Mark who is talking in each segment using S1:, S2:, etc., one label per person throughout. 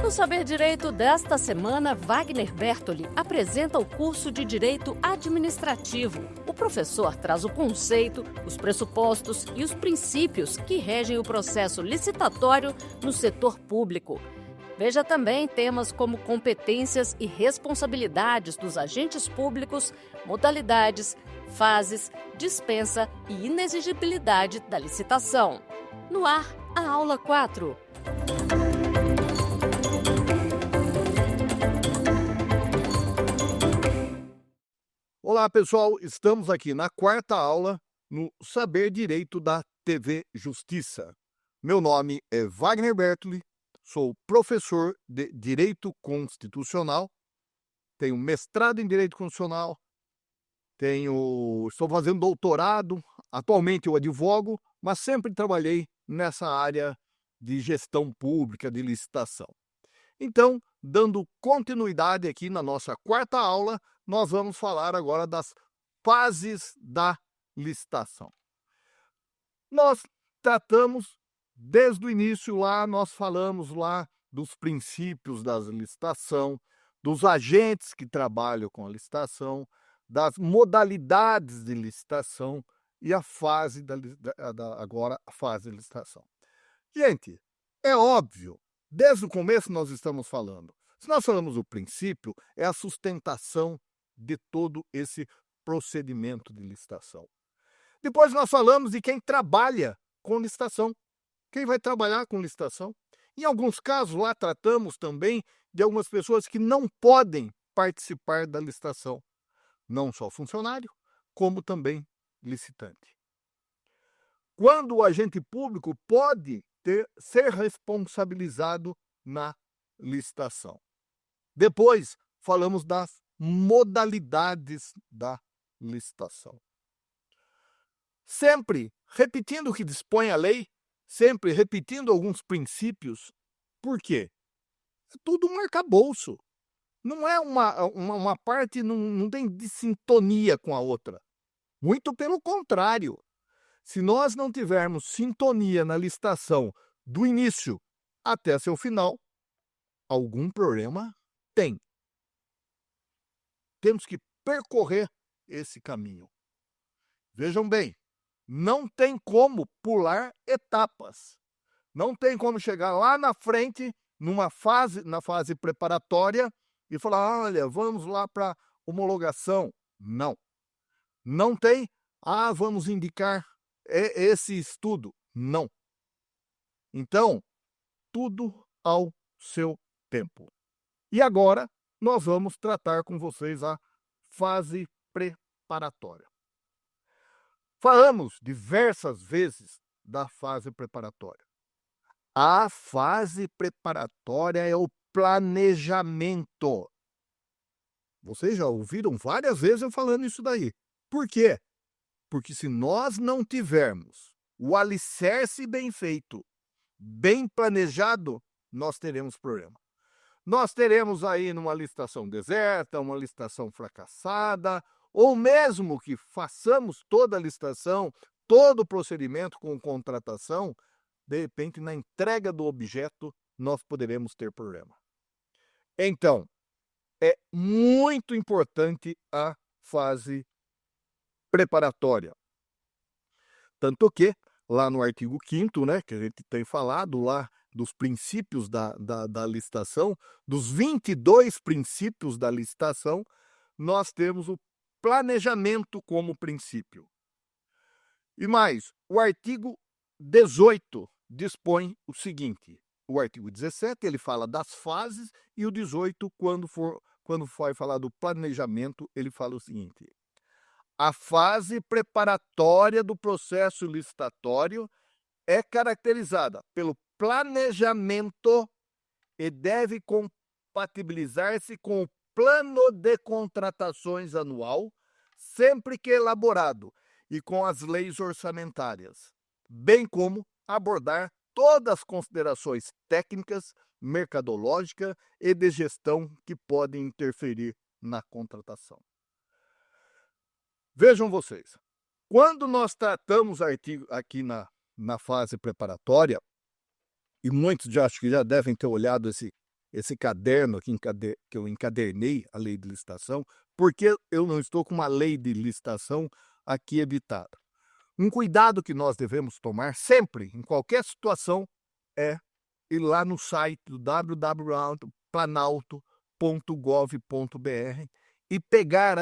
S1: No Saber Direito desta semana, Wagner Bertoli apresenta o curso de Direito Administrativo. O professor traz o conceito, os pressupostos e os princípios que regem o processo licitatório no setor público. Veja também temas como competências e responsabilidades dos agentes públicos, modalidades, fases, dispensa e inexigibilidade da licitação. No ar, a aula 4.
S2: Olá, pessoal. Estamos aqui na quarta aula no Saber Direito da TV Justiça. Meu nome é Wagner Bertoli, sou professor de Direito Constitucional, tenho mestrado em Direito Constitucional, estou fazendo doutorado, atualmente eu advogo, mas sempre trabalhei nessa área de gestão pública, de licitação. Então, dando continuidade aqui na nossa quarta aula, nós vamos falar agora das fases da licitação. Nós tratamos, desde o início lá, nós falamos lá dos princípios da licitação, dos agentes que trabalham com a licitação, das modalidades de licitação e a fase agora a fase de licitação. Gente, é óbvio, desde o começo nós estamos falando. Se nós falamos do princípio, é a sustentação de todo esse procedimento de licitação. Depois nós falamos de quem trabalha com licitação. Quem vai trabalhar com licitação? Em alguns casos lá tratamos também de algumas pessoas que não podem participar da licitação. Não só funcionário, como também licitante. Quando o agente público pode ser responsabilizado na licitação. Depois, falamos das modalidades da licitação. Sempre repetindo o que dispõe a lei, sempre repetindo alguns princípios. Por quê? É tudo um arcabouço. Não é uma parte, não tem de sintonia com a outra. Muito pelo contrário. Se nós não tivermos sintonia na licitação do início até seu final, algum problema tem. Temos que percorrer esse caminho. Vejam bem, não tem como pular etapas. Não tem como chegar lá na frente, na fase preparatória, e falar, olha, vamos lá para homologação. Não. Não tem, vamos indicar esse estudo. Não. Então, tudo ao seu tempo. E agora, nós vamos tratar com vocês a fase preparatória. Falamos diversas vezes da fase preparatória. A fase preparatória é o planejamento. Vocês já ouviram várias vezes eu falando isso daí. Por quê? Porque se nós não tivermos o alicerce bem feito, bem planejado, nós teremos problema. Nós teremos aí numa licitação deserta, uma licitação fracassada, ou mesmo que façamos toda a licitação, todo o procedimento com contratação, de repente na entrega do objeto nós poderemos ter problema. Então, é muito importante a fase preparatória. Tanto que, lá no artigo 5º, né, que a gente tem falado lá dos princípios da licitação, dos 22 princípios da licitação, nós temos o planejamento como princípio. E mais, o artigo 18 dispõe o seguinte, o artigo 17 ele fala das fases e o 18, quando vai falar do planejamento, ele fala o seguinte: a fase preparatória do processo licitatório é caracterizada pelo planejamento e deve compatibilizar-se com o plano de contratações anual, sempre que elaborado, e com as leis orçamentárias, bem como abordar todas as considerações técnicas, mercadológicas e de gestão que podem interferir na contratação. Vejam vocês, quando nós tratamos artigo aqui na fase preparatória, e muitos acho que já devem ter olhado esse caderno aqui que eu encadernei a lei de licitação, porque eu não estou com uma lei de licitação aqui editada. Um cuidado que nós devemos tomar sempre, em qualquer situação, é ir lá no site do www.planalto.gov.br e pegar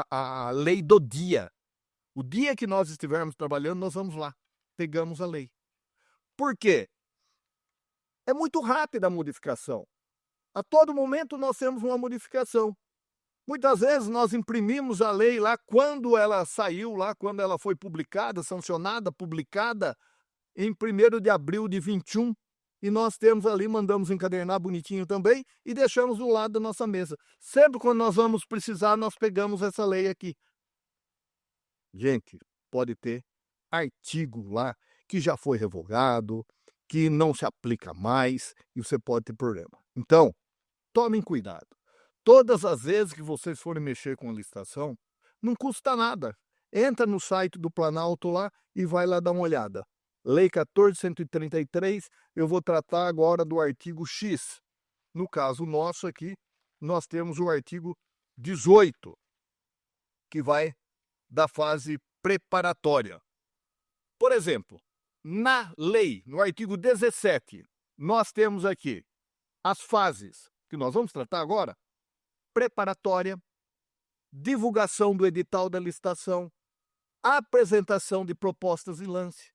S2: a lei do dia. O dia que nós estivermos trabalhando, nós vamos lá, pegamos a lei. Por quê? É muito rápida a modificação. A todo momento nós temos uma modificação. Muitas vezes nós imprimimos a lei lá quando ela saiu, lá quando ela foi publicada, sancionada, publicada em 1º de abril de 21, e nós temos ali, mandamos encadernar bonitinho também e deixamos do lado da nossa mesa. Sempre quando nós vamos precisar, nós pegamos essa lei aqui. Gente, pode ter artigo lá que já foi revogado, que não se aplica mais e você pode ter problema. Então, tomem cuidado. Todas as vezes que vocês forem mexer com a licitação, não custa nada. Entra no site do Planalto lá e vai lá dar uma olhada. Lei 14.133, eu vou tratar agora do artigo X. No caso nosso aqui, nós temos o artigo 18, que vai da fase preparatória. Por exemplo, na lei, no artigo 17, nós temos aqui as fases que nós vamos tratar agora: preparatória, divulgação do edital da licitação, apresentação de propostas e lance,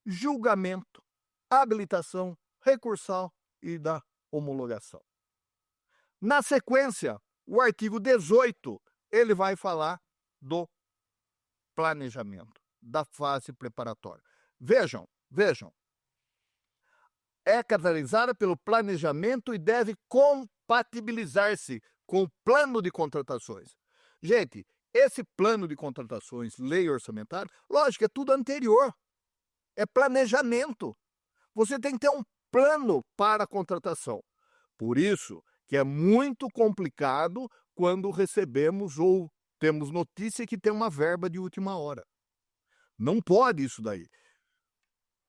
S2: julgamento, habilitação, recursal e da homologação. Na sequência, o artigo 18, ele vai falar do planejamento, da fase preparatória. Vejam, é caracterizada pelo planejamento e deve compatibilizar-se com o plano de contratações. Gente, esse plano de contratações, lei orçamentária, lógico, é tudo anterior. É planejamento. Você tem que ter um plano para a contratação. Por isso que é muito complicado quando recebemos ou temos notícia que tem uma verba de última hora. Não pode isso daí.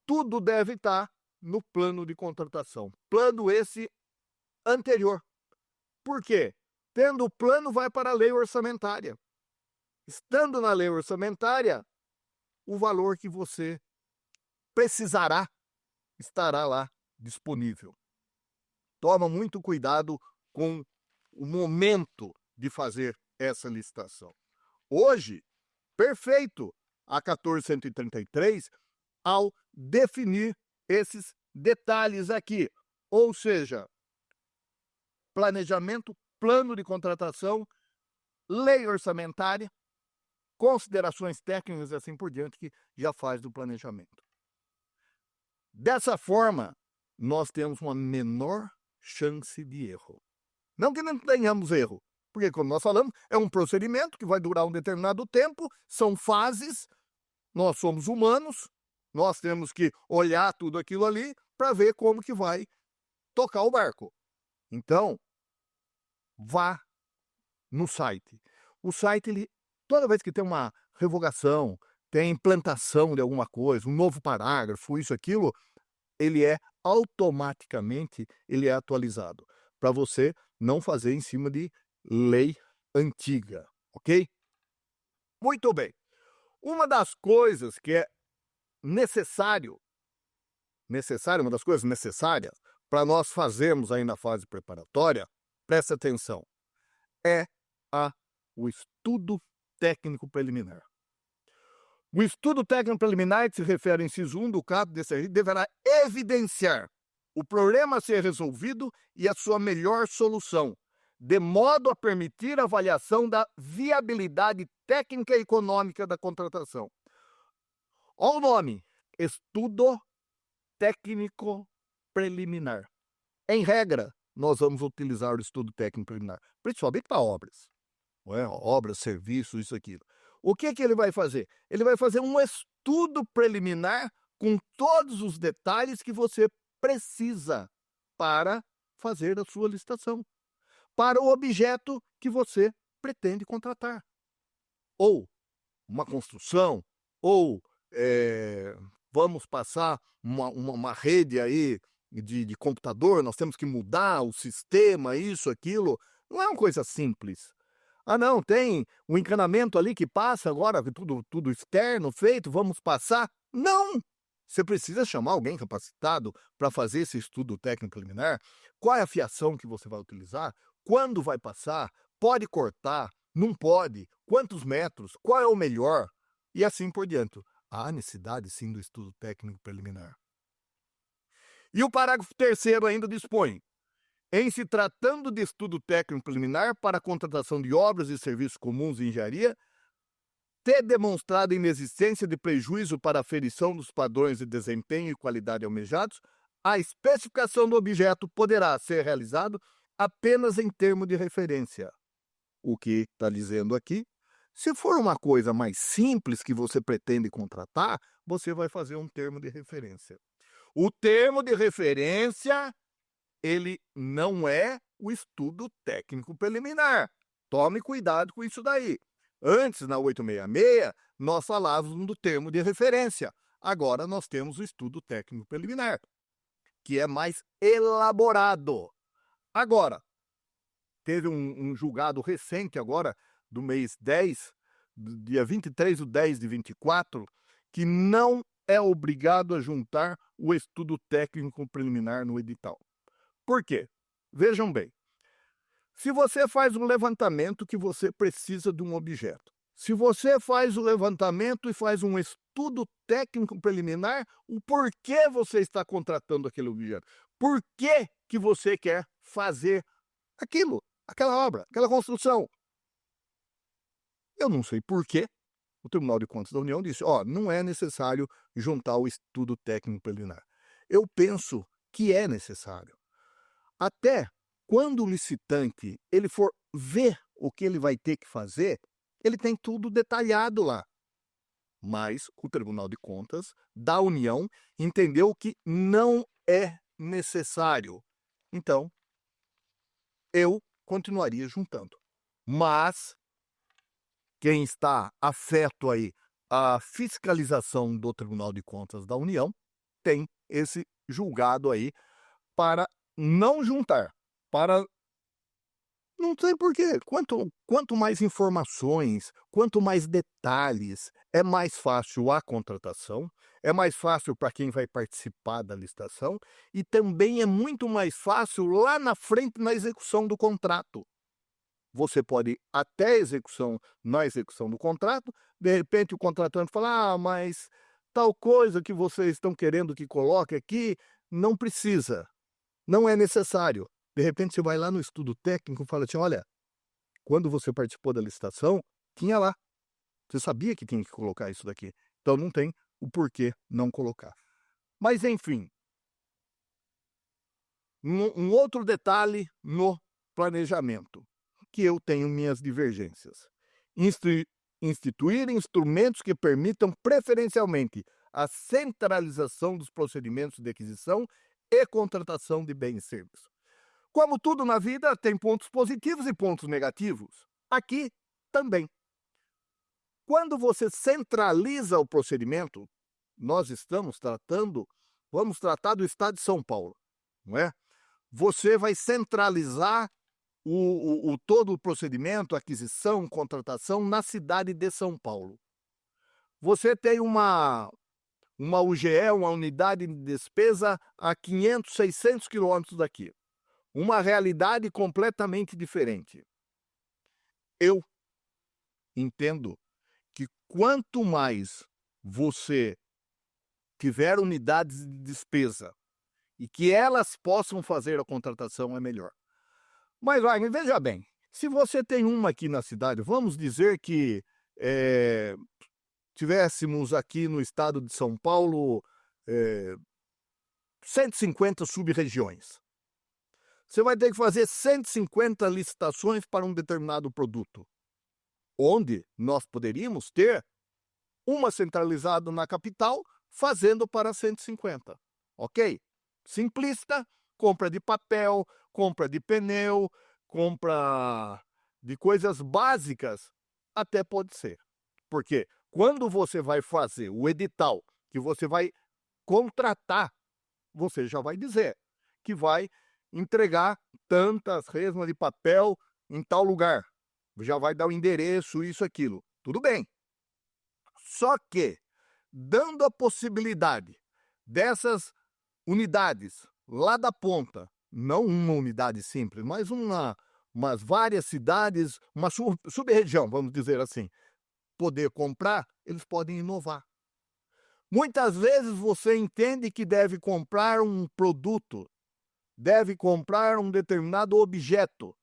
S2: Tudo deve estar no plano de contratação. Plano esse anterior. Por quê? Tendo o plano, vai para a lei orçamentária. Estando na lei orçamentária, o valor que você precisará estará lá disponível. Toma muito cuidado com o momento de fazer essa licitação. Hoje, perfeito a 14.133 ao definir esses detalhes aqui, ou seja, planejamento, plano de contratação, lei orçamentária, considerações técnicas e assim por diante, que já faz do planejamento. Dessa forma, nós temos uma menor chance de erro. Não que não tenhamos erro, porque, como nós falamos, é um procedimento que vai durar um determinado tempo, são fases, nós somos humanos, nós temos que olhar tudo aquilo ali para ver como que vai tocar o barco. Então, vá no site. O site, ele, toda vez que tem uma revogação, tem implantação de alguma coisa, um novo parágrafo, isso, aquilo, ele é automaticamente atualizado, para você não fazer em cima de lei antiga, ok? Muito bem. Uma das coisas que é uma das coisas necessárias para nós fazermos aí na fase preparatória, presta atenção, é o estudo técnico preliminar. O estudo técnico preliminar, que se refere ao inciso 1 do caput desse artigo, deverá evidenciar o problema a ser resolvido e a sua melhor solução, de modo a permitir a avaliação da viabilidade técnica e econômica da contratação. Olha o nome, estudo técnico preliminar. Em regra, nós vamos utilizar o estudo técnico preliminar, principalmente para obras. Obras, serviços, isso, aquilo. O que ele vai fazer? Ele vai fazer um estudo preliminar com todos os detalhes que você precisa para fazer a sua licitação, para o objeto que você pretende contratar. Ou uma construção, ou vamos passar uma rede aí de computador, nós temos que mudar o sistema, isso, aquilo. Não é uma coisa simples. Ah, não, tem um encanamento ali que passa agora, tudo externo feito, vamos passar. Não! Você precisa chamar alguém capacitado para fazer esse estudo técnico preliminar. Qual é a fiação que você vai utilizar? Quando vai passar? Pode cortar? Não pode? Quantos metros? Qual é o melhor? E assim por diante. Há necessidade, sim, do estudo técnico preliminar. E o parágrafo 3º ainda dispõe: em se tratando de estudo técnico preliminar para a contratação de obras e serviços comuns de engenharia, ter demonstrado a inexistência de prejuízo para a aferição dos padrões de desempenho e qualidade almejados, a especificação do objeto poderá ser realizado apenas em termo de referência. O que está dizendo aqui? Se for uma coisa mais simples que você pretende contratar, você vai fazer um termo de referência. O termo de referência, ele não é o estudo técnico preliminar. Tome cuidado com isso daí. Antes, na 866, nós falávamos do termo de referência. Agora nós temos o estudo técnico preliminar, que é mais elaborado. Agora, teve um julgado recente agora, do mês 10, do dia 23/10/24, que não é obrigado a juntar o estudo técnico preliminar no edital. Por quê? Vejam bem. Se você faz um levantamento que você precisa de um objeto, se você faz o levantamento e faz um estudo técnico preliminar, o porquê você está contratando aquele objeto? Por que você quer fazer aquilo, aquela obra, aquela construção? Eu não sei por quê. O Tribunal de Contas da União disse: não é necessário juntar o estudo técnico preliminar. Eu penso que é necessário. Até quando o licitante ele for ver o que ele vai ter que fazer, ele tem tudo detalhado lá. Mas o Tribunal de Contas da União entendeu que não é necessário. Então, eu continuaria juntando. Mas quem está afeto aí à fiscalização do Tribunal de Contas da União tem esse julgado aí para não juntar, para... Não sei por quê. Quanto mais informações, quanto mais detalhes, é mais fácil a contratação, é mais fácil para quem vai participar da licitação e também é muito mais fácil lá na frente na execução do contrato. Você pode ir até na execução do contrato, de repente o contratante fala: mas tal coisa que vocês estão querendo que coloque aqui, não precisa, não é necessário. De repente você vai lá no estudo técnico e fala assim: olha, quando você participou da licitação, tinha lá. Você sabia que tinha que colocar isso daqui. Então não tem o porquê não colocar. Mas enfim, um outro detalhe no planejamento, que eu tenho minhas divergências. Instituir instrumentos que permitam preferencialmente a centralização dos procedimentos de aquisição e contratação de bens e serviços. Como tudo na vida, tem pontos positivos e pontos negativos. Aqui também. Quando você centraliza o procedimento, vamos tratar do Estado de São Paulo, não é? Você vai centralizar todo o procedimento, aquisição, contratação na cidade de São Paulo. Você tem uma UGE, uma unidade de despesa, a 500, 600 quilômetros daqui. Uma realidade completamente diferente. Eu entendo que quanto mais você tiver unidades de despesa e que elas possam fazer a contratação, é melhor. Mas, Wagner, veja bem, se você tem uma aqui na cidade, vamos dizer que tivéssemos aqui no estado de São Paulo 150 sub-regiões. Você vai ter que fazer 150 licitações para um determinado produto, onde nós poderíamos ter uma centralizada na capital, fazendo para 150, ok? Simplista, compra de papel, compra de pneu, compra de coisas básicas, até pode ser. Porque quando você vai fazer o edital, que você vai contratar você já vai dizer que vai entregar tantas resmas de papel em tal lugar. Já vai dar o endereço, isso, aquilo. Tudo bem. Só que, dando a possibilidade dessas unidades lá da ponta, não uma unidade simples, mas umas várias cidades, uma sub-região, vamos dizer assim, poder comprar, eles podem inovar. Muitas vezes você entende que deve comprar um produto, deve comprar um determinado objeto.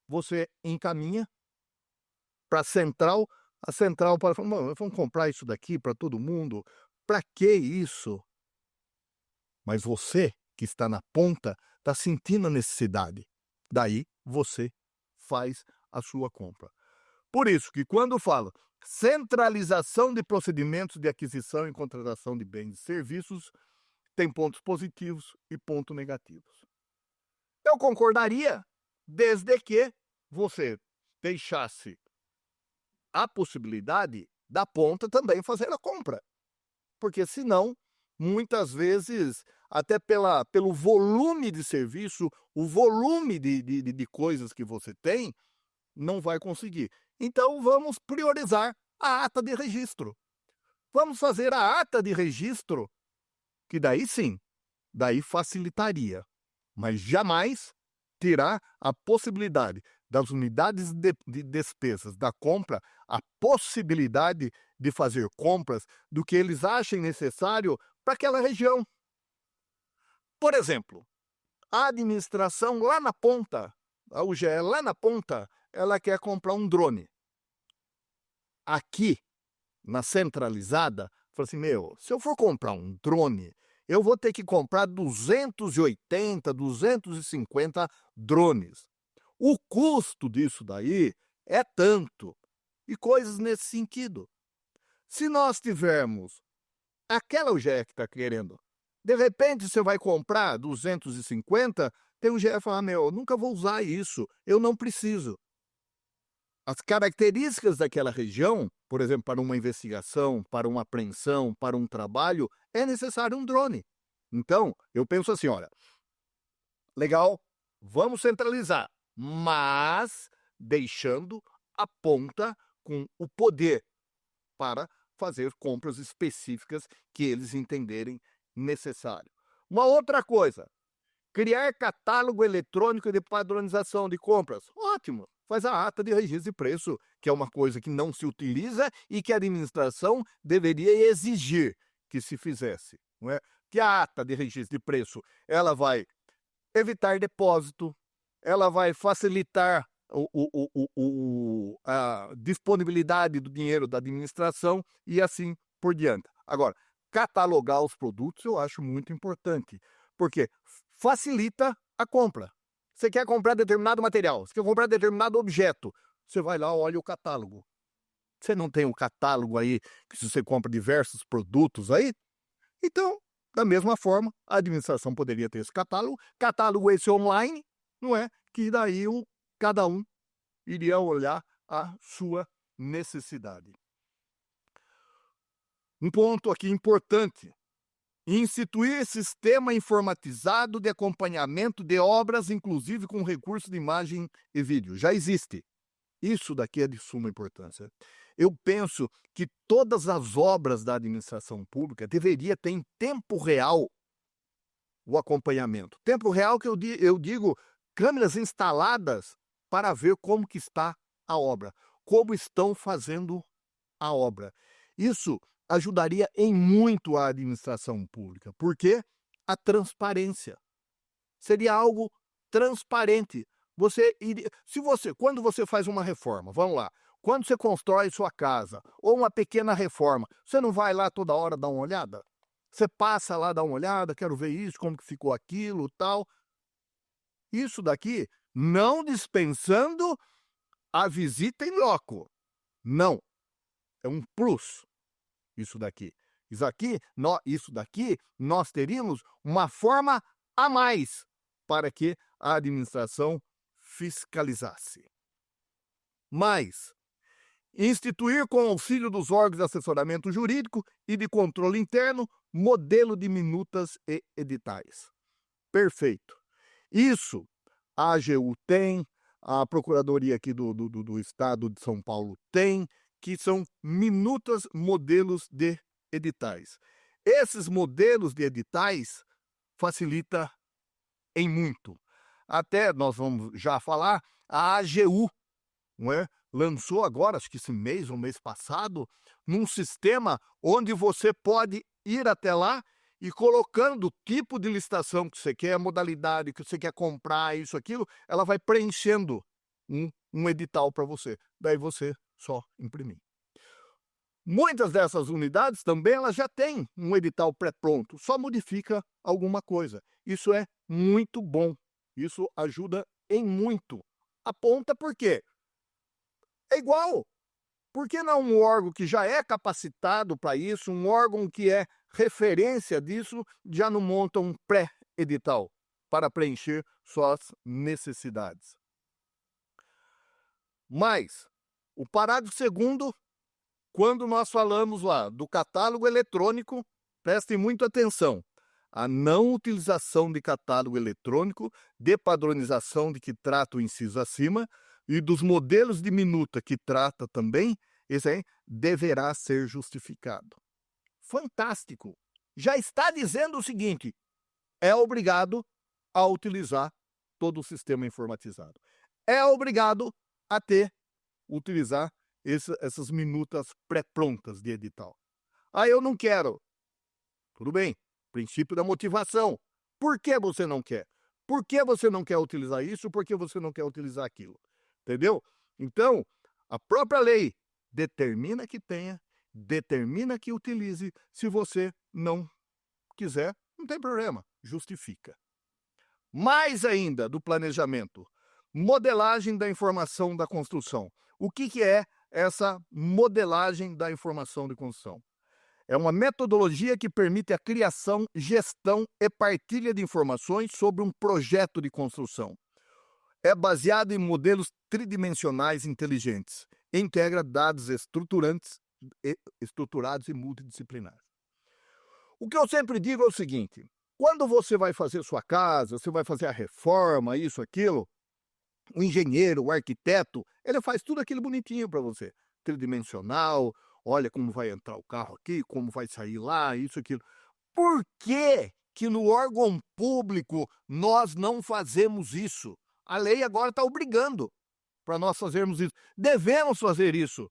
S2: Você encaminha para a central para falar, vamos comprar isso daqui para todo mundo? Para que isso? Mas você, que está na ponta, está sentindo a necessidade. Daí você faz a sua compra. Por isso que quando falo centralização de procedimentos de aquisição e contratação de bens e serviços, tem pontos positivos e pontos negativos. Eu concordaria desde que você deixasse a possibilidade da ponta também fazer a compra. Porque senão, muitas vezes, até pelo volume de serviço, o volume de coisas que você tem, não vai conseguir. Então, vamos priorizar a ata de registro. Vamos fazer a ata de registro, que daí sim, daí facilitaria. Mas jamais terá a possibilidade das unidades de despesas da compra, a possibilidade de fazer compras do que eles achem necessário para aquela região. Por exemplo, a administração lá na ponta, a UGE lá na ponta, ela quer comprar um drone. Aqui, na centralizada, fala assim, se eu for comprar um drone, eu vou ter que comprar 280, 250 drones. O custo disso daí é tanto. E coisas nesse sentido. Se nós tivermos aquela UGE que está querendo, de repente você vai comprar 250, tem um UGE que fala, nunca vou usar isso, eu não preciso. As características daquela região, por exemplo, para uma investigação, para uma apreensão, para um trabalho, é necessário um drone. Então, eu penso assim, olha, legal, vamos centralizar, mas deixando a ponta com o poder para fazer compras específicas que eles entenderem necessário. Uma outra coisa, criar catálogo eletrônico de padronização de compras. Ótimo, faz a ata de registro de preço, que é uma coisa que não se utiliza e que a administração deveria exigir que se fizesse. Não é? Que a ata de registro de preço ela vai evitar depósito, ela vai facilitar a disponibilidade do dinheiro da administração e assim por diante. Agora, catalogar os produtos eu acho muito importante, porque facilita a compra. Você quer comprar determinado material, você quer comprar determinado objeto, você vai lá, olha o catálogo. Você não tem um catálogo aí, que se você compra diversos produtos aí, então, da mesma forma, a administração poderia ter esse catálogo esse online, não é? Que daí cada um iria olhar a sua necessidade. Um ponto aqui importante, instituir sistema informatizado de acompanhamento de obras, inclusive com recurso de imagem e vídeo. Já existe. Isso daqui é de suma importância. Eu penso que todas as obras da administração pública deveriam ter em tempo real o acompanhamento. Tempo real que eu digo câmeras instaladas para ver como que está a obra, como estão fazendo a obra. Isso ajudaria em muito a administração pública, porque a transparência seria algo transparente. Quando você faz uma reforma, vamos lá, quando você constrói sua casa ou uma pequena reforma, você não vai lá toda hora dar uma olhada? Você passa lá, dá uma olhada, quero ver isso, como que ficou aquilo, tal. Isso daqui, não dispensando a visita em loco. Não, é um plus. Isso daqui, nós teríamos uma forma a mais para que a administração fiscalizasse. Mas, instituir com auxílio dos órgãos de assessoramento jurídico e de controle interno, modelo de minutas e editais. Perfeito. Isso a AGU tem, a Procuradoria aqui do Estado de São Paulo tem, que são minutas, modelos de editais. Esses modelos de editais facilita em muito. Até nós vamos já falar, a AGU, não é? Lançou agora, acho que esse mês ou mês passado, num sistema onde você pode ir até lá e colocando o tipo de licitação que você quer, a modalidade que você quer comprar, isso, aquilo, ela vai preenchendo um edital para você. Daí você só imprimir. Muitas dessas unidades também elas já têm um edital pré-pronto, só modifica alguma coisa. Isso é muito bom. Isso ajuda em muito. Aponta por quê? É igual. Por que não um órgão que já é capacitado para isso, um órgão que é referência disso, já não monta um pré-edital para preencher suas necessidades? Mas, o parágrafo 2º, quando nós falamos lá do catálogo eletrônico, prestem muita atenção. A não utilização de catálogo eletrônico, de padronização de que trata o inciso acima, e dos modelos de minuta que trata também, esse aí deverá ser justificado. Fantástico! Já está dizendo o seguinte, é obrigado a utilizar todo o sistema informatizado. É obrigado a utilizar essas minutas pré-prontas de edital. Ah, eu não quero. Tudo bem, princípio da motivação. Por que você não quer? Por que você não quer utilizar isso? Por que você não quer utilizar aquilo? Entendeu? Então, a própria lei determina que tenha, determina que utilize. Se você não quiser, não tem problema, justifica. Mais ainda do planejamento, modelagem da informação da construção. O que é essa modelagem da informação de construção? É uma metodologia que permite a criação, gestão e partilha de informações sobre um projeto de construção. É baseado em modelos tridimensionais inteligentes. Integra dados estruturados e multidisciplinares. O que eu sempre digo é o seguinte, quando você vai fazer sua casa, você vai fazer a reforma, isso, aquilo, o engenheiro, o arquiteto, ele faz tudo aquilo bonitinho para você. Tridimensional, olha como vai entrar o carro aqui, como vai sair lá, isso, aquilo. Por que que no órgão público nós não fazemos isso? A lei agora está obrigando para nós fazermos isso. Devemos fazer isso,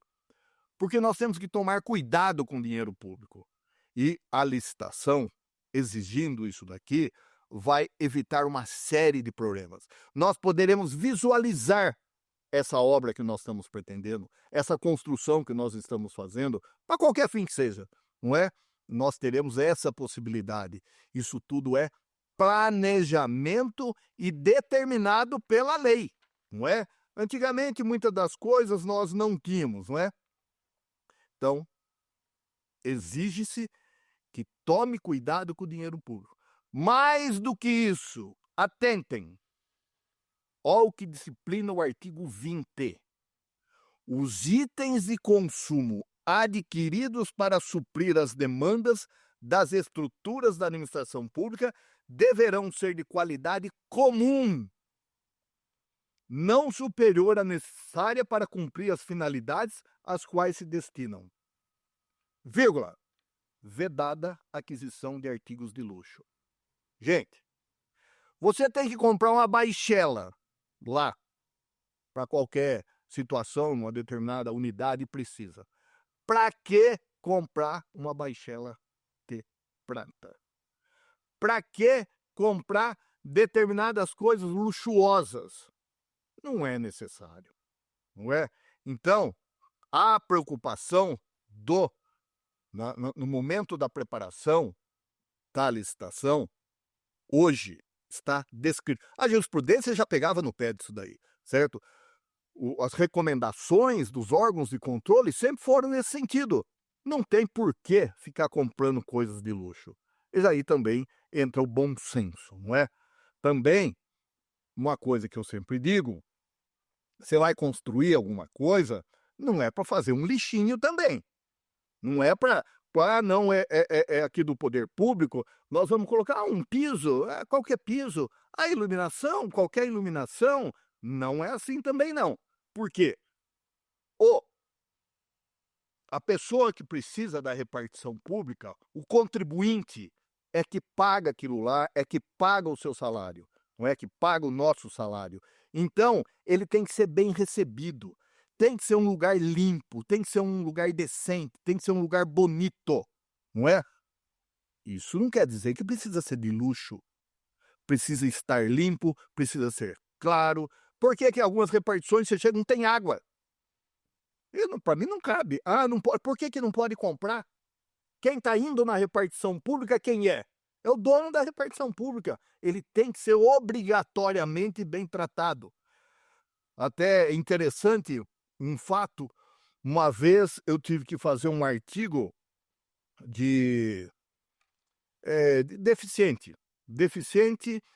S2: porque nós temos que tomar cuidado com o dinheiro público. E a licitação, exigindo isso daqui, vai evitar uma série de problemas. Nós poderemos visualizar essa obra que nós estamos pretendendo, essa construção que nós estamos fazendo, para qualquer fim que seja, não é? Nós teremos essa possibilidade. Isso tudo é planejamento e determinado pela lei, não é? Antigamente, muitas das coisas nós não tínhamos, não é? Então, exige-se que tome cuidado com o dinheiro público. Mais do que isso, atentem. Olha o que disciplina o artigo 20. Os itens de consumo adquiridos para suprir as demandas das estruturas da administração pública deverão ser de qualidade comum, não superior à necessária para cumprir as finalidades às quais se destinam. Vírgula. Vedada a aquisição de artigos de luxo. Gente, você tem que comprar uma baixela lá, para qualquer situação, uma determinada unidade precisa. Para que comprar uma baixela de prata? Para que comprar determinadas coisas luxuosas? Não é necessário, não é? Então, a preocupação no momento da preparação da licitação, hoje está descrito. A jurisprudência já pegava no pé disso daí, certo? As recomendações dos órgãos de controle sempre foram nesse sentido. Não tem por que ficar comprando coisas de luxo. E aí também entra o bom senso, não é? Também, uma coisa que eu sempre digo, você vai construir alguma coisa, não é para fazer um lixinho também. Não é para, não, é aqui do poder público, nós vamos colocar um piso, qualquer piso, a iluminação, qualquer iluminação, não é assim também não. Por quê? A pessoa que precisa da repartição pública, o contribuinte, é que paga aquilo lá, é que paga o seu salário, não é que paga o nosso salário. Então, ele tem que ser bem recebido, tem que ser um lugar limpo, tem que ser um lugar decente, tem que ser um lugar bonito, não é? Isso não quer dizer que precisa ser de luxo, precisa estar limpo, precisa ser claro. Por que que algumas repartições você chega e não tem água? Para mim não cabe. Não pode. Por que que não pode comprar? Quem está indo na repartição pública, quem é? É o dono da repartição pública. Ele tem que ser obrigatoriamente bem tratado. Até interessante um fato, uma vez eu tive que fazer um artigo de deficiente,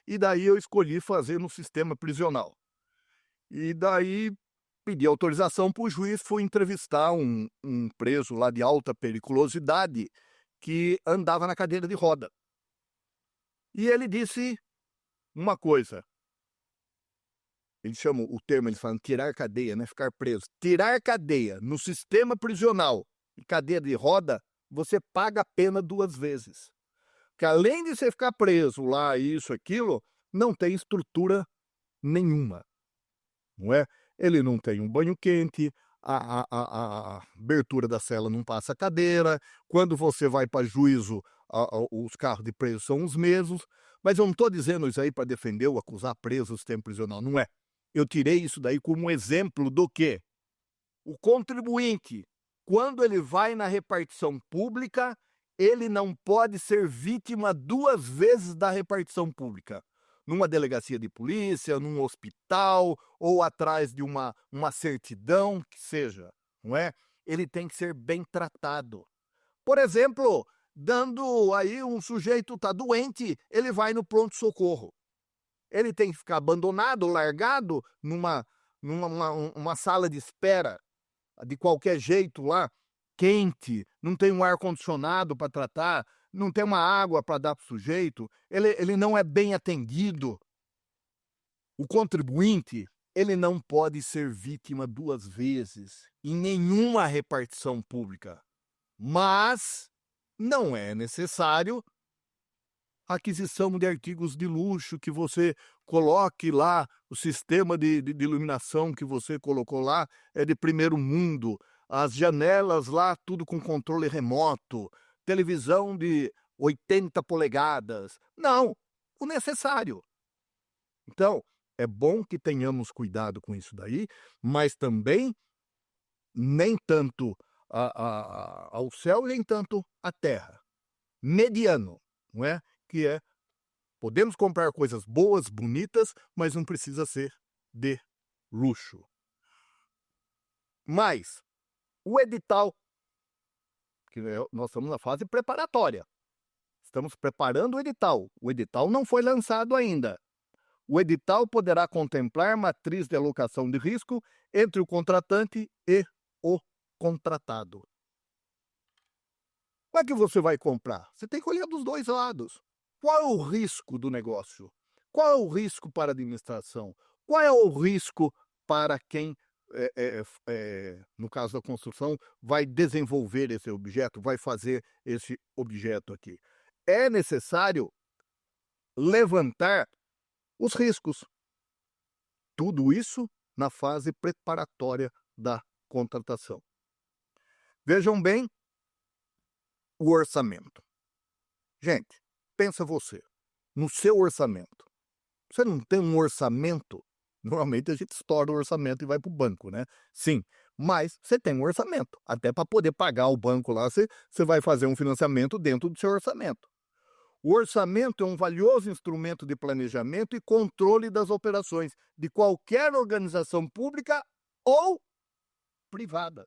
S2: e daí eu escolhi fazer no sistema prisional. E daí pedi autorização para o juiz, fui entrevistar um preso lá de alta periculosidade que andava na cadeira de roda. E ele disse uma coisa, ele chama o termo, ele fala tirar cadeia, né? Ficar preso. Tirar cadeia no sistema prisional e cadeira de roda, você paga a pena 2 vezes. Porque além de você ficar preso lá, isso, aquilo, não tem estrutura nenhuma, não é? Ele não tem um banho quente, a abertura da cela não passa cadeira, quando você vai para juízo, os carros de preso são os mesmos, mas eu não estou dizendo isso aí para defender ou acusar preso do sistema prisional, não é. Eu tirei isso daí como exemplo do que o contribuinte, quando ele vai na repartição pública, ele não pode ser vítima 2 vezes da repartição pública. Numa delegacia de polícia, num hospital, ou atrás de uma certidão, que seja, não é? Ele tem que ser bem tratado. Por exemplo, dando aí um sujeito está doente, ele vai no pronto-socorro. Ele tem que ficar abandonado, largado numa sala de espera, de qualquer jeito lá, quente, não tem um ar-condicionado para tratar, não tem uma água para dar para o sujeito, ele não é bem atendido. O contribuinte, ele não pode ser vítima 2 vezes em nenhuma repartição pública. Mas não é necessário a aquisição de artigos de luxo, que você coloque lá, o sistema de iluminação que você colocou lá é de primeiro mundo, as janelas lá tudo com controle remoto, televisão de 80 polegadas. Não, o necessário. Então, é bom que tenhamos cuidado com isso daí, mas também nem tanto ao céu, nem tanto à terra. Mediano, não é? Que é, podemos comprar coisas boas, bonitas, mas não precisa ser de luxo. Mas o edital, que nós estamos na fase preparatória, estamos preparando o edital não foi lançado ainda. O edital poderá contemplar matriz de alocação de risco entre o contratante e o contratado. Como é que você vai comprar? Você tem que olhar dos 2 lados. Qual é o risco do negócio? Qual é o risco para a administração? Qual é o risco para quem, no caso da construção, vai desenvolver esse objeto, vai fazer esse objeto aqui? É necessário levantar os riscos. Tudo isso na fase preparatória da contratação. Vejam bem o orçamento. Gente, pensa você, no seu orçamento. Você não tem um orçamento? Normalmente a gente estoura o orçamento e vai para o banco, né? Sim, mas você tem um orçamento. Até para poder pagar o banco lá, você vai fazer um financiamento dentro do seu orçamento. O orçamento é um valioso instrumento de planejamento e controle das operações de qualquer organização pública ou privada.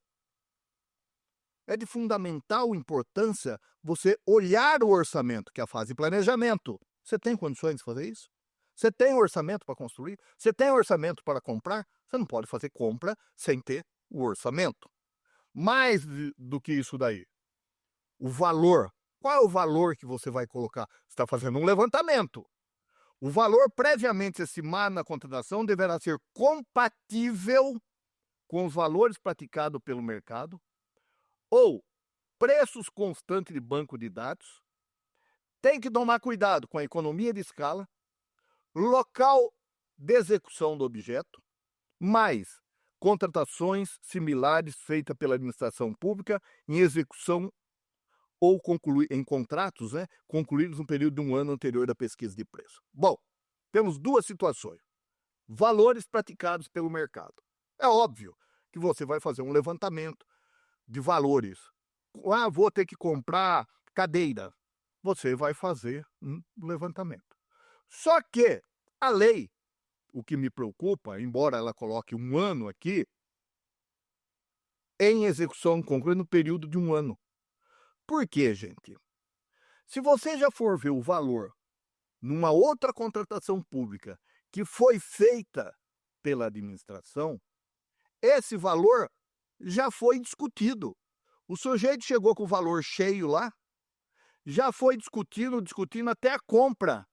S2: É de fundamental importância você olhar o orçamento, que é a fase de planejamento. Você tem condições de fazer isso? Você tem orçamento para construir? Você tem orçamento para comprar? Você não pode fazer compra sem ter o orçamento. Mais do que isso daí, o valor. Qual é o valor que você vai colocar? Você está fazendo um levantamento. O valor previamente estimado na contratação deverá ser compatível com os valores praticados pelo mercado ou preços constantes de banco de dados. Tem que tomar cuidado com a economia de escala, local de execução do objeto, mais contratações similares feitas pela administração pública em execução ou em contratos, concluídos no período de um ano anterior da pesquisa de preço. Bom, temos duas situações. Valores praticados pelo mercado. É óbvio que você vai fazer um levantamento de valores. Vou ter que comprar cadeira. Você vai fazer um levantamento. Só que a lei, o que me preocupa, embora ela coloque um ano aqui, em execução concluída no período de um ano. Por quê, gente? Se você já for ver o valor numa outra contratação pública que foi feita pela administração, esse valor já foi discutido. O sujeito chegou com o valor cheio lá, já foi discutindo até a compra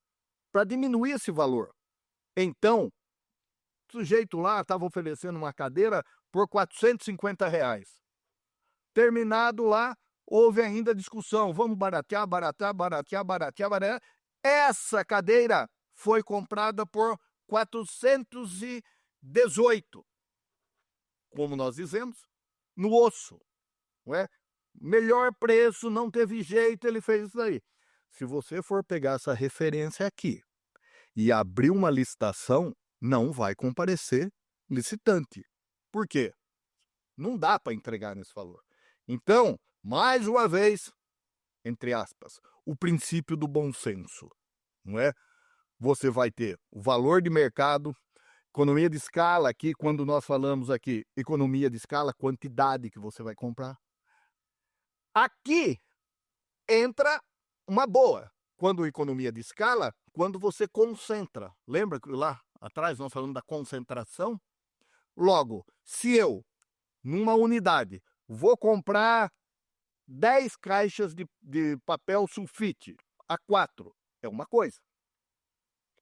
S2: para diminuir esse valor. Então, o sujeito lá estava oferecendo uma cadeira por R$450. Terminado lá, houve ainda discussão. Vamos baratear. Essa cadeira foi comprada por 418. Como nós dizemos, no osso. Não é? Melhor preço, não teve jeito, ele fez isso aí. Se você for pegar essa referência aqui e abrir uma licitação, não vai comparecer licitante. Por quê? Não dá para entregar nesse valor. Então, mais uma vez, entre aspas, o princípio do bom senso, não é? Você vai ter o valor de mercado, economia de escala aqui, quando nós falamos aqui, economia de escala, quantidade que você vai comprar. Aqui entra uma boa. Quando economia de escala, quando você concentra. Lembra que lá atrás nós falamos da concentração? Logo, se eu, numa unidade, vou comprar 10 caixas de papel sulfite, A4, é uma coisa.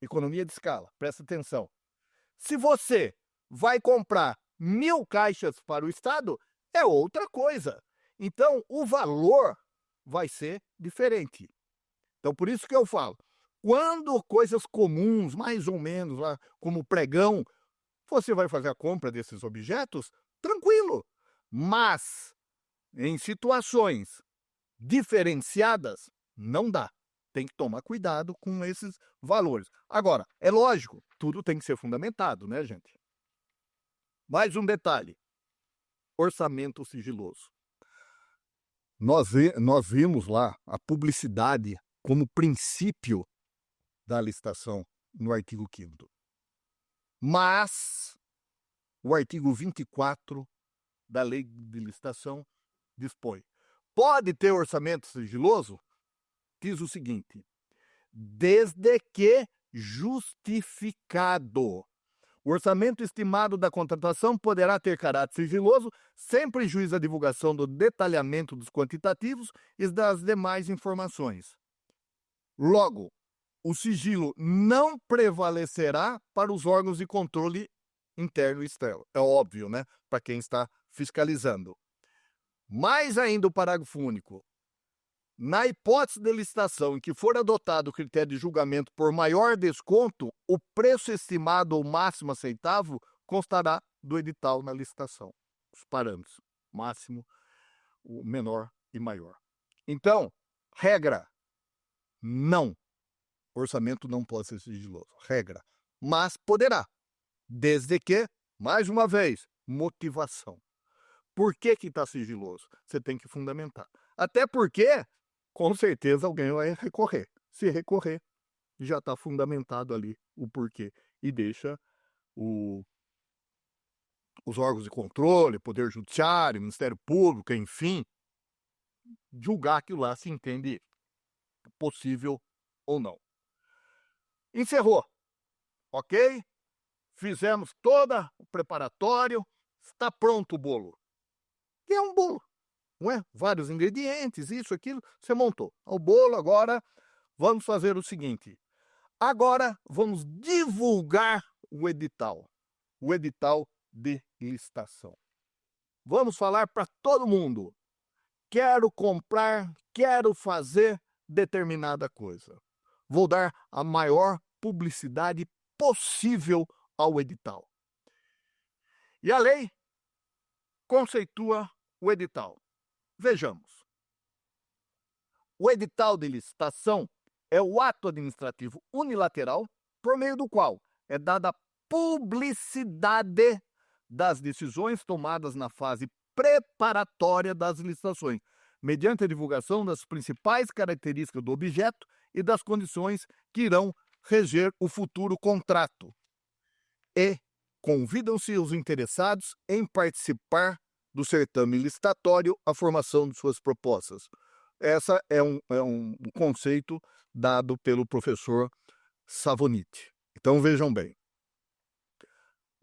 S2: Economia de escala, presta atenção. Se você vai comprar 1000 caixas para o Estado, é outra coisa. Então, o valor vai ser diferente. Então, por isso que eu falo, quando coisas comuns, mais ou menos, lá, como pregão, você vai fazer a compra desses objetos, tranquilo. Mas, em situações diferenciadas, não dá. Tem que tomar cuidado com esses valores. Agora, é lógico, tudo tem que ser fundamentado, né, gente? Mais um detalhe. Orçamento sigiloso. Nós vimos lá a publicidade como princípio da licitação no artigo 5º. Mas o artigo 24 da Lei de Licitação dispõe. Pode ter orçamento sigiloso? Diz o seguinte: desde que justificado. O orçamento estimado da contratação poderá ter caráter sigiloso, sem prejuízo à divulgação do detalhamento dos quantitativos e das demais informações. Logo, o sigilo não prevalecerá para os órgãos de controle interno e externo. É óbvio, né? Para quem está fiscalizando. Mais ainda o parágrafo único. Na hipótese de licitação em que for adotado o critério de julgamento por maior desconto, o preço estimado ou máximo aceitável constará do edital na licitação. Os parâmetros, máximo, o menor e maior. Então, regra, não. Orçamento não pode ser sigiloso. Regra. Mas poderá. Desde que, mais uma vez, motivação. Por que está sigiloso? Você tem que fundamentar. Até porque, com certeza, alguém vai recorrer. Se recorrer, já está fundamentado ali o porquê. E deixa os órgãos de controle, Poder Judiciário, Ministério Público, enfim, julgar aquilo lá se entende possível ou não. Encerrou. Ok? Fizemos todo o preparatório, está pronto o bolo. Que é um bolo, não é? Vários ingredientes, isso, aquilo, você montou. O bolo, agora vamos fazer o seguinte. Agora vamos divulgar o edital de licitação. Vamos falar para todo mundo. Quero comprar, quero fazer determinada coisa. Vou dar a maior publicidade possível ao edital. E a lei conceitua o edital. Vejamos. O edital de licitação é o ato administrativo unilateral por meio do qual é dada publicidade das decisões tomadas na fase preparatória das licitações, mediante a divulgação das principais características do objeto e das condições que irão reger o futuro contrato. E convidam-se os interessados em participar do certame licitatório à formação de suas propostas. Esse é um conceito dado pelo professor Savoniti. Então vejam bem.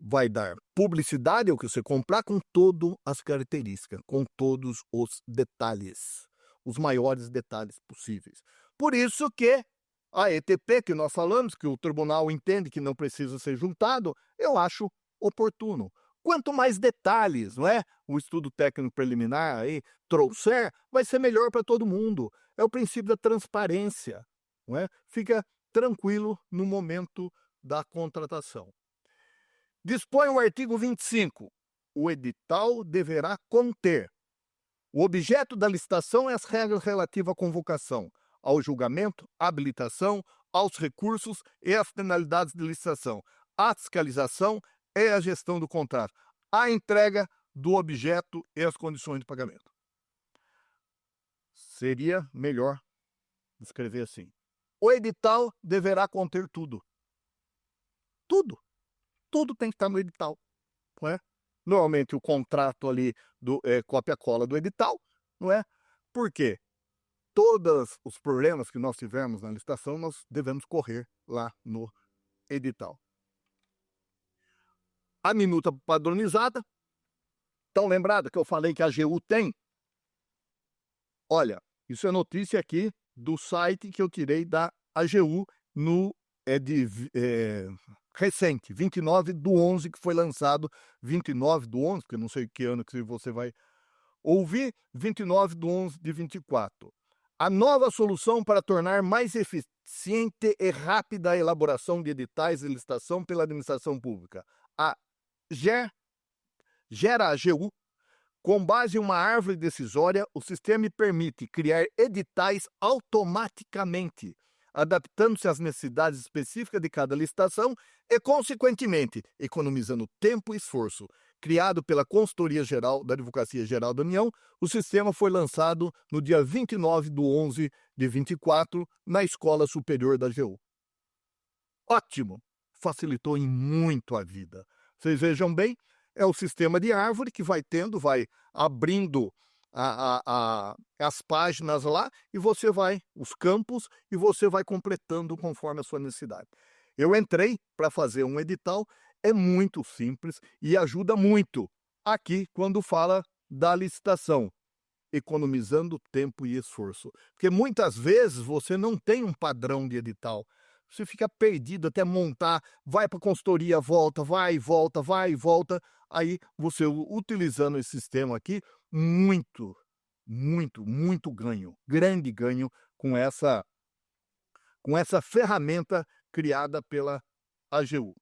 S2: Vai dar publicidade ao que você comprar com todas as características, com todos os detalhes, os maiores detalhes possíveis. Por isso que a ETP, que nós falamos, que o tribunal entende que não precisa ser juntado, eu acho oportuno. Quanto mais detalhes, não é? O estudo técnico preliminar aí trouxer, vai ser melhor para todo mundo. É o princípio da transparência, não é? Fica tranquilo no momento da contratação. Dispõe o artigo 25. O edital deverá conter o objeto da licitação e as regras relativas à convocação, ao julgamento, à habilitação, aos recursos e às finalidades de licitação, à fiscalização e à gestão do contrato, à entrega do objeto e as condições de pagamento. Seria melhor escrever assim. O edital deverá conter tudo. Tudo. Tudo tem que estar no edital, não é? Normalmente o contrato ali cópia-cola do edital, não é? Por quê? Todos os problemas que nós tivemos na licitação, nós devemos correr lá no edital. A minuta padronizada, tão lembrada que eu falei que a AGU tem? Olha, isso é notícia aqui do site que eu tirei da AGU recente, 29/11, que foi lançado 29/11, porque eu não sei que ano que você vai ouvir, 29/11/24. A nova solução para tornar mais eficiente e rápida a elaboração de editais de licitação pela administração pública. A GERA-AGU, com base em uma árvore decisória, o sistema permite criar editais automaticamente, adaptando-se às necessidades específicas de cada licitação e, consequentemente, economizando tempo e esforço. Criado pela Consultoria Geral da Advocacia Geral da União, o sistema foi lançado no dia 29/11/24 na Escola Superior da AGU. Ótimo! Facilitou em muito a vida. Vocês vejam bem, é o sistema de árvore que vai abrindo as páginas lá e você os campos, e você vai completando conforme a sua necessidade. Eu entrei para fazer um edital, é muito simples e ajuda muito aqui quando fala da licitação, economizando tempo e esforço. Porque muitas vezes você não tem um padrão de edital. Você fica perdido até montar, vai para a consultoria, volta, vai e volta, vai e volta. Aí você, utilizando esse sistema aqui, muito ganho, grande ganho com essa ferramenta criada pela AGU.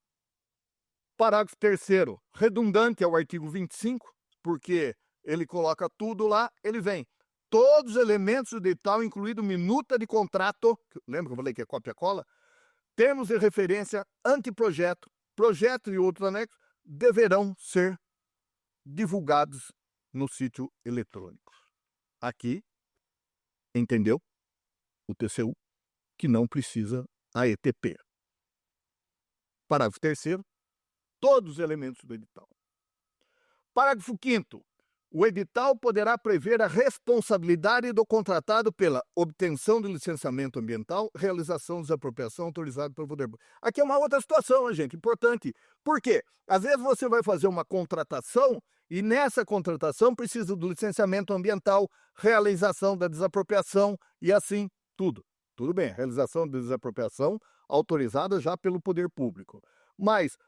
S2: Parágrafo 3º, redundante ao artigo 25, porque ele coloca tudo lá, ele vem. Todos os elementos do edital, incluído minuta de contrato, lembra que eu falei que é cópia-cola? Termos de referência, anteprojeto, projeto e outros anexos deverão ser divulgados no sítio eletrônico. Aqui, entendeu? O TCU, que não precisa a ETP. Parágrafo 3º, todos os elementos do edital. Parágrafo 5º, O edital poderá prever a responsabilidade do contratado pela obtenção do licenciamento ambiental, realização de desapropriação autorizada pelo poder público. Aqui é uma outra situação, né, gente, importante. Por quê? Às vezes você vai fazer uma contratação e nessa contratação precisa do licenciamento ambiental, realização da desapropriação e assim tudo. Tudo bem, realização da desapropriação autorizada já pelo poder público. Mas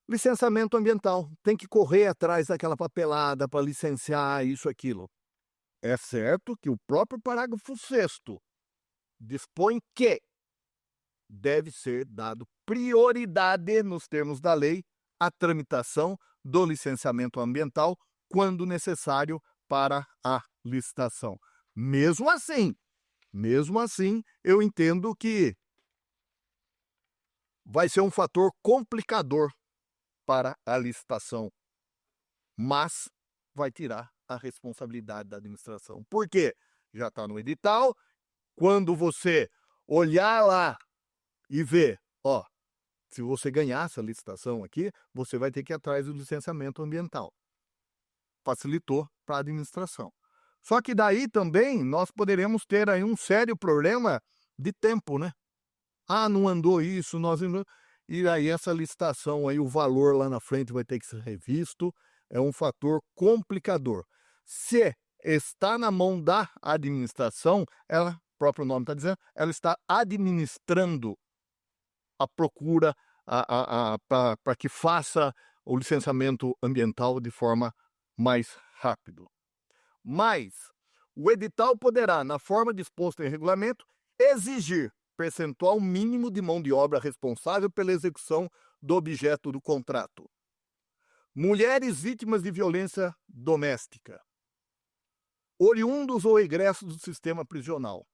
S2: licenciamento ambiental, tem que correr atrás daquela papelada para licenciar isso, aquilo. É certo que o próprio parágrafo 6º dispõe que deve ser dado prioridade, nos termos da lei, à tramitação do licenciamento ambiental quando necessário para a licitação. Mesmo assim, eu entendo que vai ser um fator complicador para a licitação, mas vai tirar a responsabilidade da administração. Por quê? Já está no edital, quando você olhar lá e ver, ó, se você ganhar essa licitação aqui, você vai ter que ir atrás do licenciamento ambiental. Facilitou para a administração. Só que daí também nós poderemos ter aí um sério problema de tempo, né? Ah, não andou isso, e aí essa licitação aí, o valor lá na frente vai ter que ser revisto, é um fator complicador. Se está na mão da administração, ela, o próprio nome está dizendo, ela está administrando a procura para que faça o licenciamento ambiental de forma mais rápido. Mas o edital poderá, na forma disposta em regulamento, exigir percentual mínimo de mão de obra responsável pela execução do objeto do contrato. Mulheres vítimas de violência doméstica, oriundos ou egressos do sistema prisional,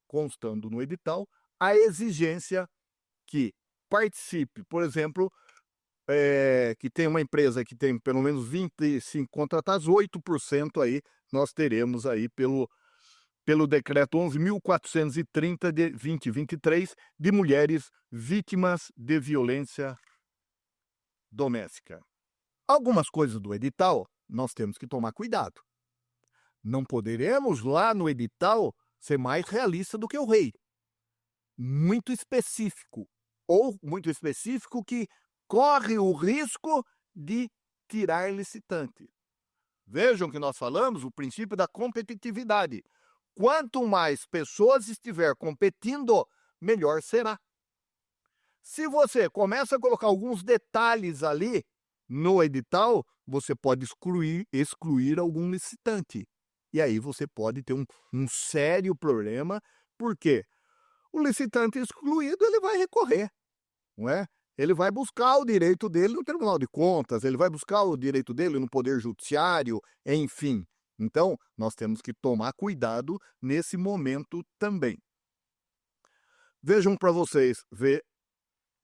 S2: constando no edital a exigência que participe, por exemplo, que tem uma empresa que tem pelo menos 25 contratados, 8% aí nós teremos aí pelo decreto 11.430 de 2023 de mulheres vítimas de violência doméstica. Algumas coisas do edital nós temos que tomar cuidado. Não poderemos lá no edital ser mais realista do que o rei. Muito específico. Ou muito específico que corre o risco de tirar licitante. Vejam que nós falamos o princípio da competitividade. Quanto mais pessoas estiver competindo, melhor será. Se você começa a colocar alguns detalhes ali no edital, você pode excluir algum licitante. E aí você pode ter um sério problema, porque o licitante excluído ele vai recorrer, não é? Ele vai buscar o direito dele no Tribunal de Contas, ele vai buscar o direito dele no Poder Judiciário, enfim. Então, nós temos que tomar cuidado nesse momento também. Vejam para vocês,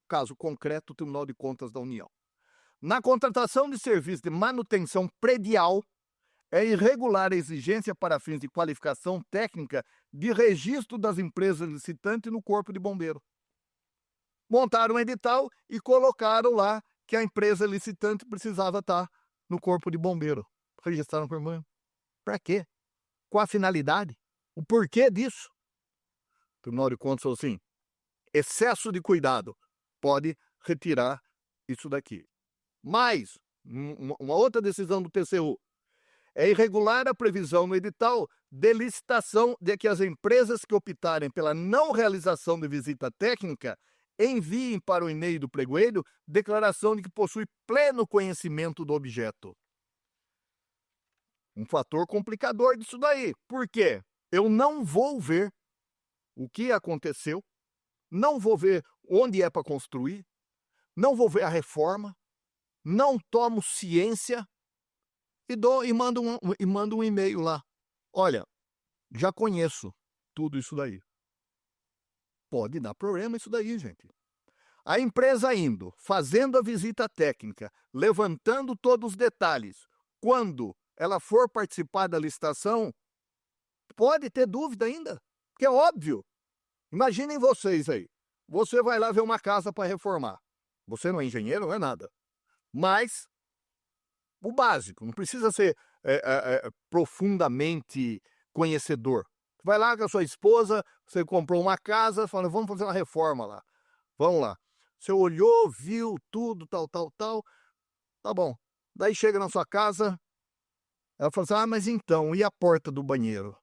S2: caso concreto, o Tribunal de Contas da União. Na contratação de serviço de manutenção predial, é irregular a exigência para fins de qualificação técnica de registro das empresas licitantes no Corpo de Bombeiro. Montaram um edital e colocaram lá que a empresa licitante precisava estar no Corpo de Bombeiro. Registraram por mão. Para quê? Qual a finalidade? O porquê disso? O Tribunal de Contas falou assim, excesso de cuidado, pode retirar isso daqui. Mas, uma outra decisão do TCU, é irregular a previsão no edital de licitação de que as empresas que optarem pela não realização de visita técnica enviem para o e-mail do pregoeiro declaração de que possui pleno conhecimento do objeto. Um fator complicador disso daí. Por quê? Eu não vou ver o que aconteceu, não vou ver onde é para construir, não vou ver a reforma, não tomo ciência e mando um e-mail lá. Olha, já conheço tudo isso daí. Pode dar problema isso daí, gente. A empresa indo, fazendo a visita técnica, levantando todos os detalhes, quando ela for participar da licitação, pode ter dúvida ainda, porque é óbvio. Imaginem vocês aí, você vai lá ver uma casa para reformar. Você não é engenheiro, não é nada. Mas, o básico, não precisa ser profundamente conhecedor. Vai lá com a sua esposa, você comprou uma casa, fala, vamos fazer uma reforma lá. Vamos lá. Você olhou, viu tudo, tal, tá bom. Daí chega na sua casa, ela fala assim, mas então, e a porta do banheiro?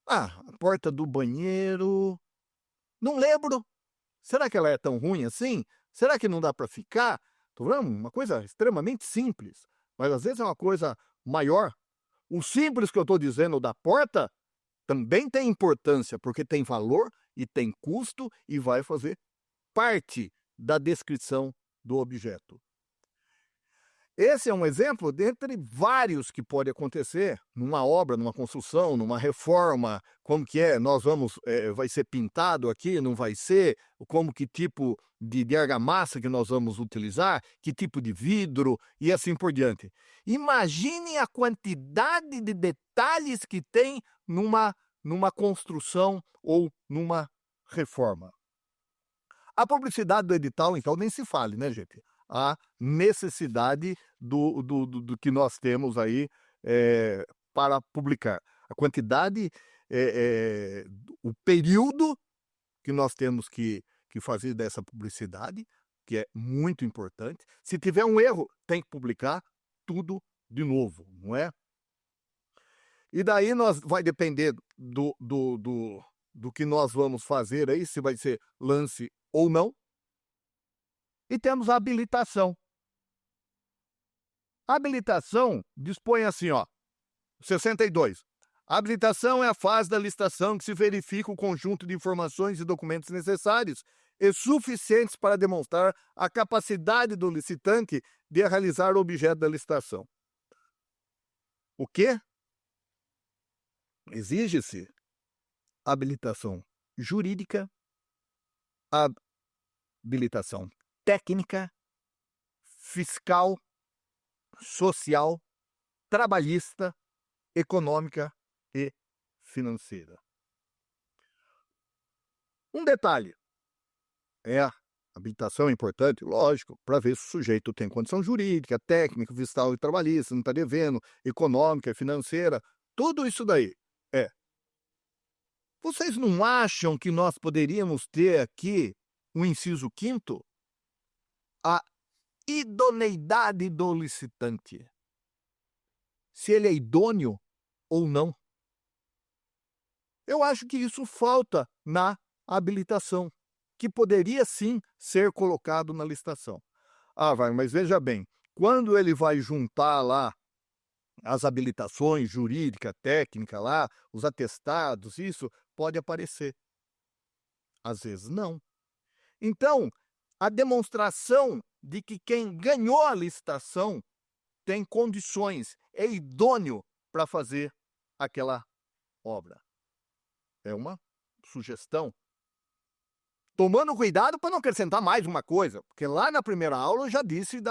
S2: Ah, a porta do banheiro... Não lembro. Será que ela é tão ruim assim? Será que não dá para ficar? Tô vendo uma coisa extremamente simples, mas às vezes é uma coisa maior. O simples que eu estou dizendo da porta também tem importância, porque tem valor e tem custo e vai fazer parte da descrição do objeto. Esse é um exemplo dentre vários que pode acontecer numa obra, numa construção, numa reforma, como que é, vai ser pintado aqui, não vai ser, como que tipo de argamassa que nós vamos utilizar, que tipo de vidro e assim por diante. Imagine a quantidade de detalhes que tem numa construção ou numa reforma. A publicidade do edital, então, nem se fale, né, gente? A necessidade do que nós temos aí para publicar. A quantidade, o período que nós temos que fazer dessa publicidade, que é muito importante. Se tiver um erro, tem que publicar tudo de novo, não é? E daí vai depender do que nós vamos fazer aí, se vai ser lance ou não. E temos a habilitação. A habilitação dispõe assim, 62. A habilitação é a fase da licitação que se verifica o conjunto de informações e documentos necessários e suficientes para demonstrar a capacidade do licitante de realizar o objeto da licitação. O quê? Exige-se habilitação jurídica, habilitação técnica, fiscal, social, trabalhista, econômica e financeira. Um detalhe, a habilitação é importante, lógico, para ver se o sujeito tem condição jurídica, técnica, fiscal e trabalhista, não está devendo, econômica, financeira, tudo isso daí. Vocês não acham que nós poderíamos ter aqui um inciso 5º? A idoneidade do licitante. Se ele é idôneo ou não. Eu acho que isso falta na habilitação, que poderia sim ser colocado na licitação. Mas veja bem, quando ele vai juntar lá as habilitações jurídica, técnica lá, os atestados, isso pode aparecer. Às vezes não. Então, a demonstração de que quem ganhou a licitação tem condições, é idôneo para fazer aquela obra. É uma sugestão. Tomando cuidado para não acrescentar mais uma coisa, porque lá na primeira aula eu já disse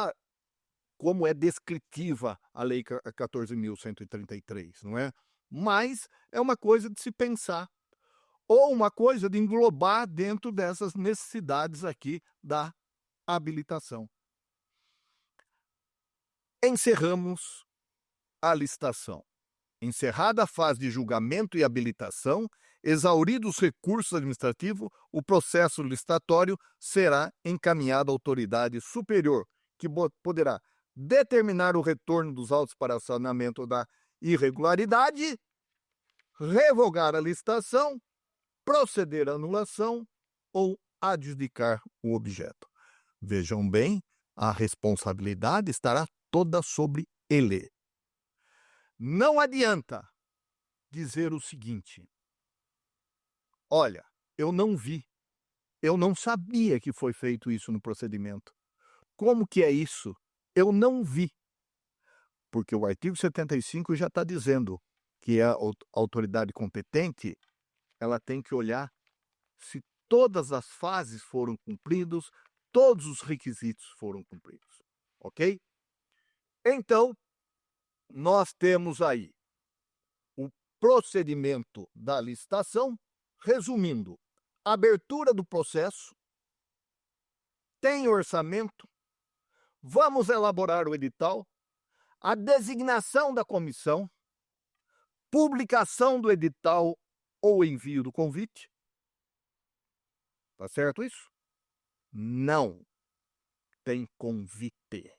S2: como é descritiva a Lei 14.133, não é? Mas é uma coisa de se pensar, ou uma coisa de englobar dentro dessas necessidades aqui da habilitação. Encerramos a licitação. Encerrada a fase de julgamento e habilitação, exauridos os recursos administrativos, o processo licitatório será encaminhado à autoridade superior, que poderá determinar o retorno dos autos para sanamento da irregularidade, revogar a licitação, proceder à anulação ou adjudicar o objeto. Vejam bem, a responsabilidade estará toda sobre ele. Não adianta dizer o seguinte: olha, eu não vi, eu não sabia que foi feito isso no procedimento. Como que é isso? Eu não vi. Porque o artigo 75 já está dizendo que a autoridade competente ela tem que olhar se todas as fases foram cumpridas, todos os requisitos foram cumpridos. Ok? Então, nós temos aí o procedimento da licitação, resumindo, abertura do processo, tem orçamento, vamos elaborar o edital, a designação da comissão, publicação do edital ou envio do convite. Tá certo isso? Não tem convite.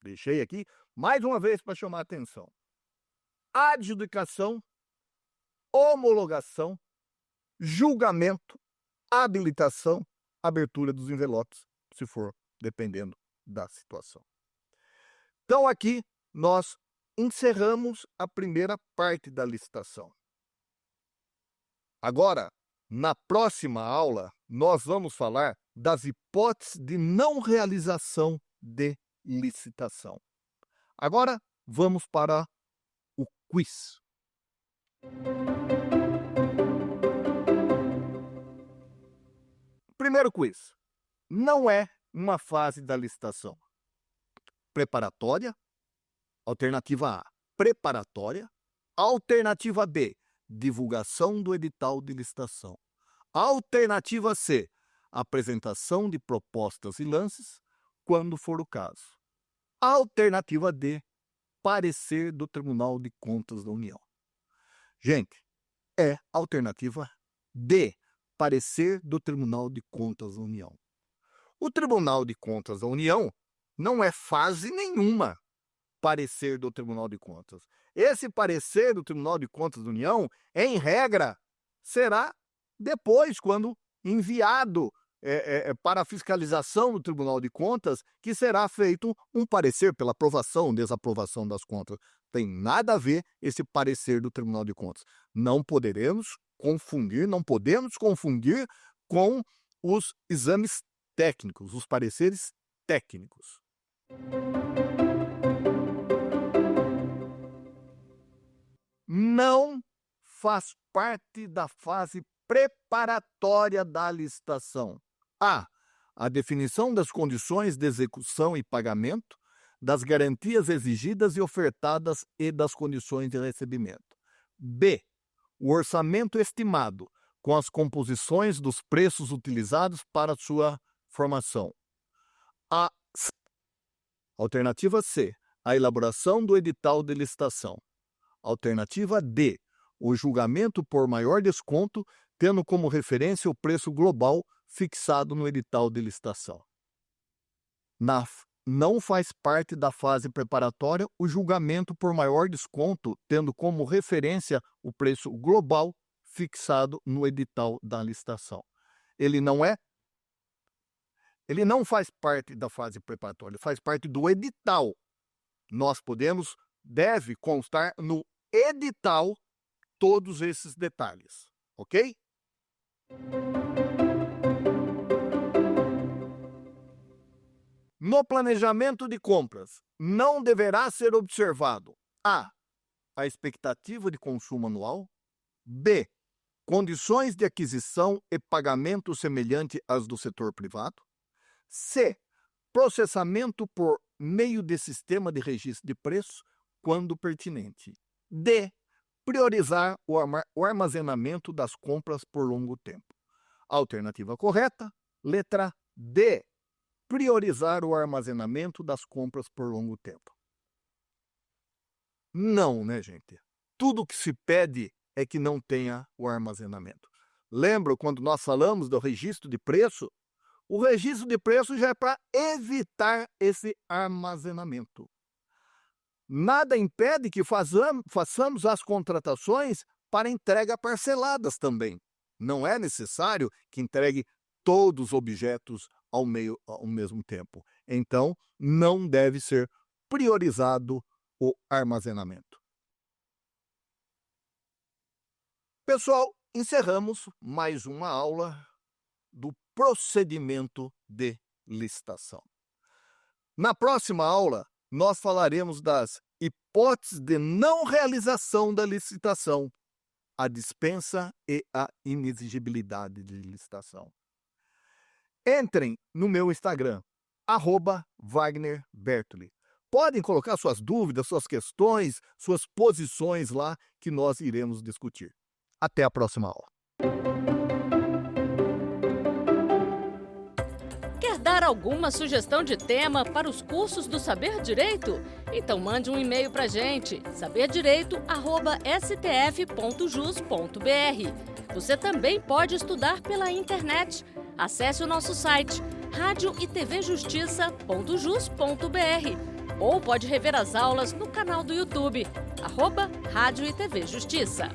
S2: Deixei aqui mais uma vez para chamar a atenção. Adjudicação, homologação, julgamento, habilitação, abertura dos envelopes, se for, dependendo da situação. Então, aqui nós encerramos a primeira parte da licitação. Agora, na próxima aula, nós vamos falar das hipóteses de não realização de licitação. Agora, vamos para o quiz. Primeiro quiz. Não é uma fase da licitação. Preparatória. Alternativa A, preparatória. Alternativa B, divulgação do edital de licitação. Alternativa C, apresentação de propostas e lances, quando for o caso. Alternativa D, parecer do Tribunal de Contas da União. Gente, é alternativa D, parecer do Tribunal de Contas da União. O Tribunal de Contas da União não é fase nenhuma parecer do Tribunal de Contas. Esse parecer do Tribunal de Contas da União, em regra, será depois, quando enviado para a fiscalização do Tribunal de Contas, que será feito um parecer pela aprovação ou desaprovação das contas. Tem nada a ver esse parecer do Tribunal de Contas. Não podemos confundir com os exames técnicos, os pareceres técnicos. Não faz parte da fase preparatória da licitação. A. A definição das condições de execução e pagamento, das garantias exigidas e ofertadas e das condições de recebimento. B. O orçamento estimado, com as composições dos preços utilizados para sua formação. Alternativa C. A elaboração do edital de licitação. Alternativa D. O julgamento por maior desconto, tendo como referência o preço global fixado no edital de licitação. Não faz parte da fase preparatória o julgamento por maior desconto, tendo como referência o preço global fixado no edital da licitação. Ele não faz parte da fase preparatória, ele faz parte do edital. Deve constar no edital todos esses detalhes, ok? No planejamento de compras, não deverá ser observado A. A expectativa de consumo anual. B. Condições de aquisição e pagamento semelhante às do setor privado. C. Processamento por meio de sistema de registro de preço, quando pertinente. D. Priorizar o armazenamento das compras por longo tempo. Alternativa correta, letra D. Priorizar o armazenamento das compras por longo tempo. Não, né, gente? Tudo que se pede é que não tenha o armazenamento. Lembra quando nós falamos do registro de preço? O registro de preço já é para evitar esse armazenamento. Nada impede que façamos as contratações para entrega parceladas também. Não é necessário que entregue todos os objetos ao mesmo tempo. Então, não deve ser priorizado o armazenamento. Pessoal, encerramos mais uma aula do procedimento de licitação. Na próxima aula, nós falaremos das hipóteses de não realização da licitação, a dispensa e a inexigibilidade de licitação. Entrem no meu Instagram, @WagnerBertoli. Podem colocar suas dúvidas, suas questões, suas posições lá que nós iremos discutir. Até a próxima aula.
S1: Quer dar alguma sugestão de tema para os cursos do Saber Direito? Então mande um e-mail para a gente, saberdireito@stf.jus.br. Você também pode estudar pela internet. Acesse o nosso site radioetvjustiça.jus.br ou pode rever as aulas no canal do YouTube, @Rádio e TV Justiça.